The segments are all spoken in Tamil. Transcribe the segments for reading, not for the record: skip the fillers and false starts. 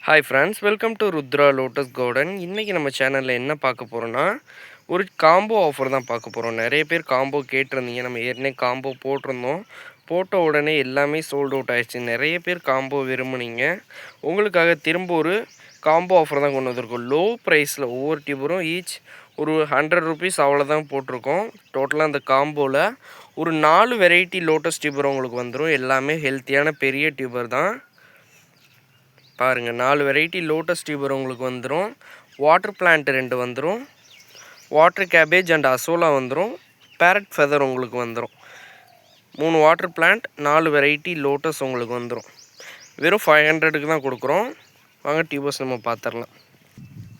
Hi friends, welcome to Rudra lotus garden. இன்றைக்கி நம்ம சேனலில் என்ன பார்க்க போகிறோன்னா, ஒரு காம்போ ஆஃபர் தான் பார்க்க போகிறோம். நிறைய பேர் காம்போ கேட்டிருந்தீங்க. நம்ம ஏற்கனவே காம்போ போட்டிருந்தோம். போட்ட உடனே எல்லாமே சோல்ட் அவுட் ஆயிடுச்சு. நிறைய பேர் காம்போ விரும்புனீங்க. உங்களுக்காக திரும்ப ஒரு காம்போ ஆஃபர் தான் கொண்டு வந்திருக்கோம். லோ ப்ரைஸில் ஒவ்வொரு டியூபரும் ஈச் ஒரு 100 ருபீஸ் அவ்வளோதான் போட்டிருக்கோம். டோட்டலாக அந்த காம்போவில் ஒரு 4 வெரைட்டி லோட்டஸ் டியூபர் உங்களுக்கு வந்துடும். எல்லாமே ஹெல்த்தியான பெரிய டியூபர் தான். பாருங்கள், 4 வெரைட்டி லோட்டஸ் டியூபர் உங்களுக்கு வந்துடும். வாட்டர் பிளான்ட் 2 வந்துடும். வாட்டர் கேபேஜ் அண்ட் அசோலா வந்துடும். பேரட் ஃபெதர் உங்களுக்கு வந்துடும். 3 வாட்டர் பிளான்ட், 4 வெரைட்டி லோட்டஸ் உங்களுக்கு வந்துடும். வெறும் 500க்கு தான் கொடுக்குறோம். வாங்க டியூபர்ஸ் நம்ம பார்த்துடலாம்.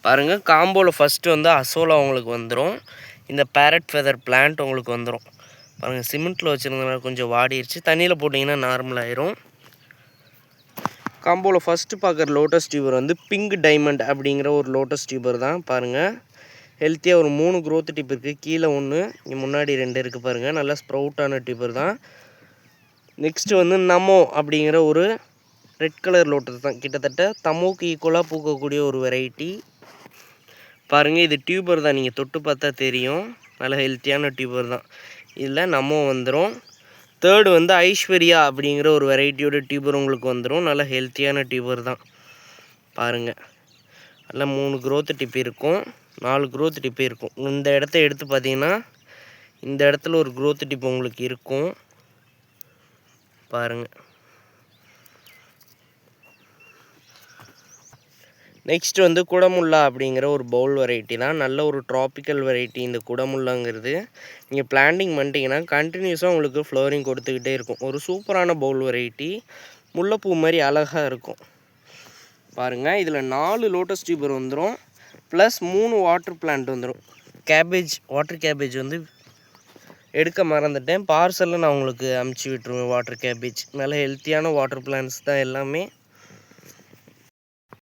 பாருங்கள், காம்போவில் ஃபஸ்ட்டு வந்து அசோலா உங்களுக்கு வந்துடும். இந்த பேரட் ஃபெதர் பிளான்ட் உங்களுக்கு வந்துடும். பாருங்கள், சிமெண்ட்டில் வச்சுருந்தனால கொஞ்சம் வாடிடுச்சு. தண்ணியில் போட்டிங்கன்னா நார்மல் ஆயிரும். காம்போவில் ஃபஸ்ட்டு பார்க்குற லோட்டஸ் டியூபர் வந்து பிங்க் டைமண்ட் அப்படிங்கிற ஒரு லோட்டஸ் டியூபர் தான். பாருங்கள், ஹெல்த்தியாக ஒரு 3 க்ரோத் டிப் இருக்குது. கீழே 1, இங்கே முன்னாடி 2 இருக்குது. பாருங்கள், நல்லா ஸ்ப்ரவுட்டான டியூபர் தான். நெக்ஸ்ட்டு வந்து நமோ அப்படிங்கிற ஒரு ரெட் கலர் லோட்டஸ் தான். கிட்டத்தட்ட தமோக்கு ஈக்குவலாக பூக்கக்கூடிய ஒரு வெரைட்டி. பாருங்கள், இது டியூபர் தான். நீங்கள் தொட்டு பார்த்தா தெரியும். நல்லா ஹெல்த்தியான டியூபர் தான். இதில் நமோ வந்துடும். தேர்டு வந்து ஐஸ்வர்யா அப்படிங்கிற ஒரு வெரைட்டியோட டியூபர் உங்களுக்கு வந்துடும். நல்லா ஹெல்த்தியான டியூபர் தான். பாருங்கள், நல்லா 3 க்ரோத் டிப் இருக்கும், 4 க்ரோத் டிப்பு இருக்கும். இந்த இடத்த எடுத்து பார்த்தீங்கன்னா இந்த இடத்துல ஒரு க்ரோத் டிப் உங்களுக்கு இருக்கும். பாருங்கள். நெக்ஸ்ட் வந்து குடமுல்லா அப்படிங்கிற ஒரு பவுல் வெரைட்டி தான். நல்ல ஒரு ட்ராபிக்கல் வெரைட்டி இந்த குடமுல்லாங்கிறது. நீங்கள் பிளான்டிங் பண்ணிட்டீங்கன்னா கண்டினியூஸாக உங்களுக்கு ஃப்ளவரிங் கொடுத்துக்கிட்டே இருக்கும். ஒரு சூப்பரான பவுல் வெரைட்டி. முல்லைப்பூ மாதிரி அழகாக இருக்கும். பாருங்கள், இதில் 4 லோட்டஸ் டியூபர் வந்துடும். ப்ளஸ் 3 வாட்டர் பிளான்ட் வந்துடும். கேபேஜ், வாட்டர் கேபேஜ் வந்து எடுக்க மறந்துட்டேன். பார்சலில் நான் உங்களுக்கு அமுச்சு விட்டுருவேன். வாட்டர் கேபேஜ் நல்ல ஹெல்த்தியான வாட்டர் பிளான்ட்ஸ் தான் எல்லாமே.